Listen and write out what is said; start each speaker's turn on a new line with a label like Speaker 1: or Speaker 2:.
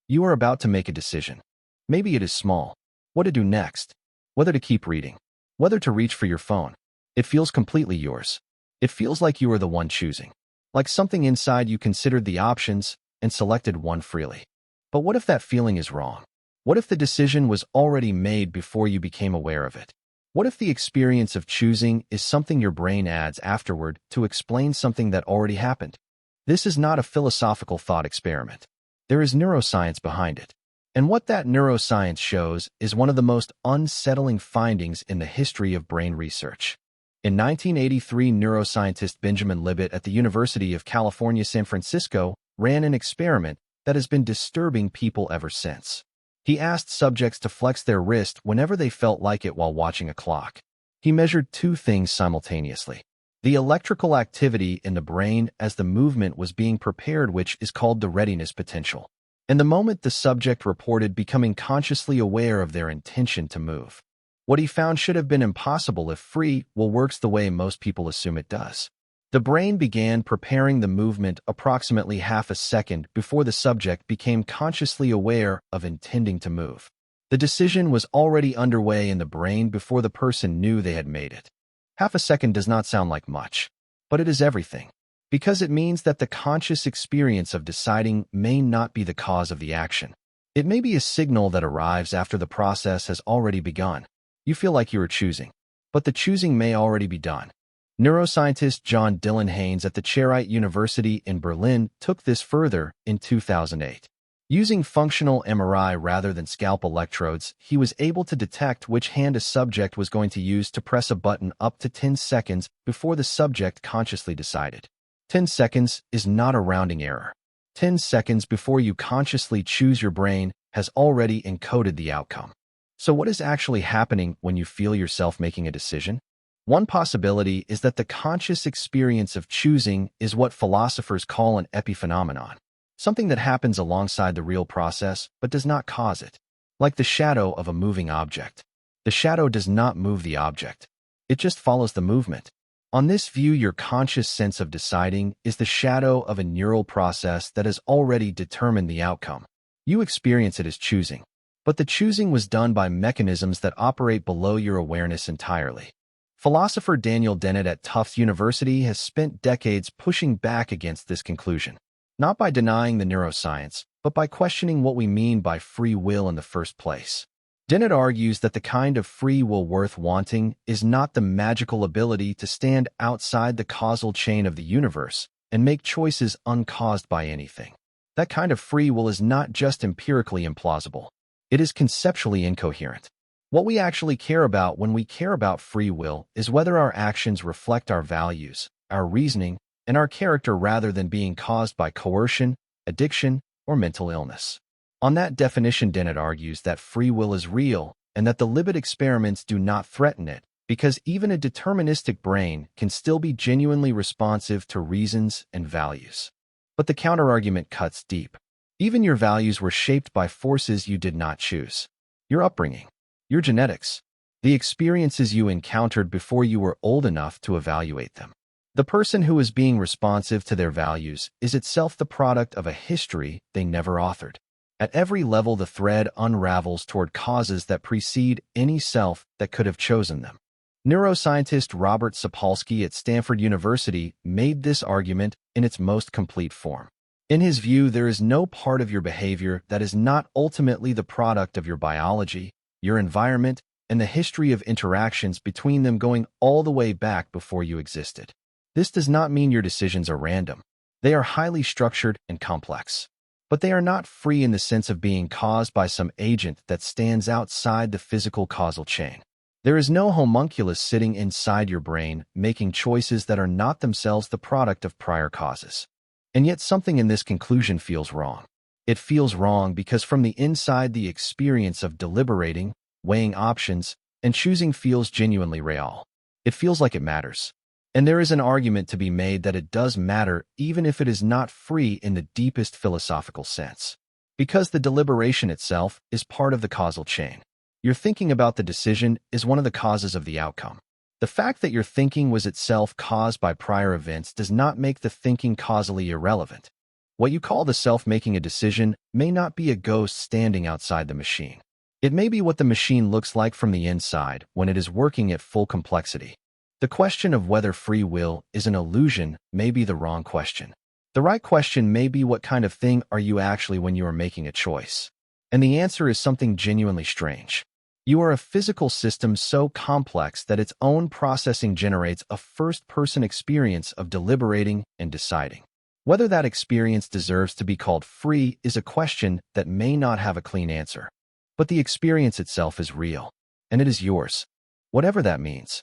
Speaker 1: You are about to make a decision. Maybe it is small. What to do next? Whether to keep reading. Whether to reach for your phone. It feels completely yours. It feels like you are the one choosing. Like something inside you considered the options and selected one freely. But what if that feeling is wrong? What if the decision was already made before you became aware of it? What if the experience of choosing is something your brain adds afterward to explain something that already happened? This is not a philosophical thought experiment. There is neuroscience behind it. And what that neuroscience shows is one of the most unsettling findings in the history of brain research. In 1983, neuroscientist Benjamin Libet at the University of California, San Francisco, ran an experiment that has been disturbing people ever since. He asked subjects to flex their wrist whenever they felt like it while watching a clock. He measured two things simultaneously: the electrical activity in the brain as the movement was being prepared, which is called the readiness potential, and the moment the subject reported becoming consciously aware of their intention to move. What he found should have been impossible if free will works the way most people assume it does. The brain began preparing the movement approximately half a second before the subject became consciously aware of intending to move. The decision was already underway in the brain before the person knew they had made it. Half a second does not sound like much, but it is everything, because it means that the conscious experience of deciding may not be the cause of the action. It may be a signal that arrives after the process has already begun. You feel like you are choosing, but the choosing may already be done. Neuroscientist John Dylan Haynes at the Charité University in Berlin took this further in 2008. Using functional MRI rather than scalp electrodes, he was able to detect which hand a subject was going to use to press a button up to 10 seconds before the subject consciously decided. 10 seconds is not a rounding error. 10 seconds before you consciously choose, your brain has already encoded the outcome. So what is actually happening when you feel yourself making a decision? One possibility is that the conscious experience of choosing is what philosophers call an epiphenomenon, something that happens alongside the real process but does not cause it, like the shadow of a moving object. The shadow does not move the object. It just follows the movement. On this view, your conscious sense of deciding is the shadow of a neural process that has already determined the outcome. You experience it as choosing, but the choosing was done by mechanisms that operate below your awareness entirely. Philosopher Daniel Dennett at Tufts University has spent decades pushing back against this conclusion, not by denying the neuroscience, but by questioning what we mean by free will in the first place. Dennett argues that the kind of free will worth wanting is not the magical ability to stand outside the causal chain of the universe and make choices uncaused by anything. That kind of free will is not just empirically implausible. It is conceptually incoherent. What we actually care about when we care about free will is whether our actions reflect our values, our reasoning, and our character rather than being caused by coercion, addiction, or mental illness. On that definition, Dennett argues that free will is real and that the Libet experiments do not threaten it, because even a deterministic brain can still be genuinely responsive to reasons and values. But the counterargument cuts deep. Even your values were shaped by forces you did not choose. Your upbringing, your genetics, the experiences you encountered before you were old enough to evaluate them. The person who is being responsive to their values is itself the product of a history they never authored. At every level, the thread unravels toward causes that precede any self that could have chosen them. Neuroscientist Robert Sapolsky at Stanford University made this argument in its most complete form. In his view, there is no part of your behavior that is not ultimately the product of your biology, your environment, and the history of interactions between them going all the way back before you existed. This does not mean your decisions are random. They are highly structured and complex. But they are not free in the sense of being caused by some agent that stands outside the physical causal chain. There is no homunculus sitting inside your brain making choices that are not themselves the product of prior causes. And yet something in this conclusion feels wrong. It feels wrong because from the inside, the experience of deliberating, weighing options, and choosing feels genuinely real. It feels like it matters. And there is an argument to be made that it does matter even if it is not free in the deepest philosophical sense. Because the deliberation itself is part of the causal chain. Your thinking about the decision is one of the causes of the outcome. The fact that your thinking was itself caused by prior events does not make the thinking causally irrelevant. What you call the self making a decision may not be a ghost standing outside the machine. It may be what the machine looks like from the inside when it is working at full complexity. The question of whether free will is an illusion may be the wrong question. The right question may be, what kind of thing are you actually when you are making a choice? And the answer is something genuinely strange. You are a physical system so complex that its own processing generates a first-person experience of deliberating and deciding. Whether that experience deserves to be called free is a question that may not have a clean answer. But the experience itself is real, and it is yours, whatever that means.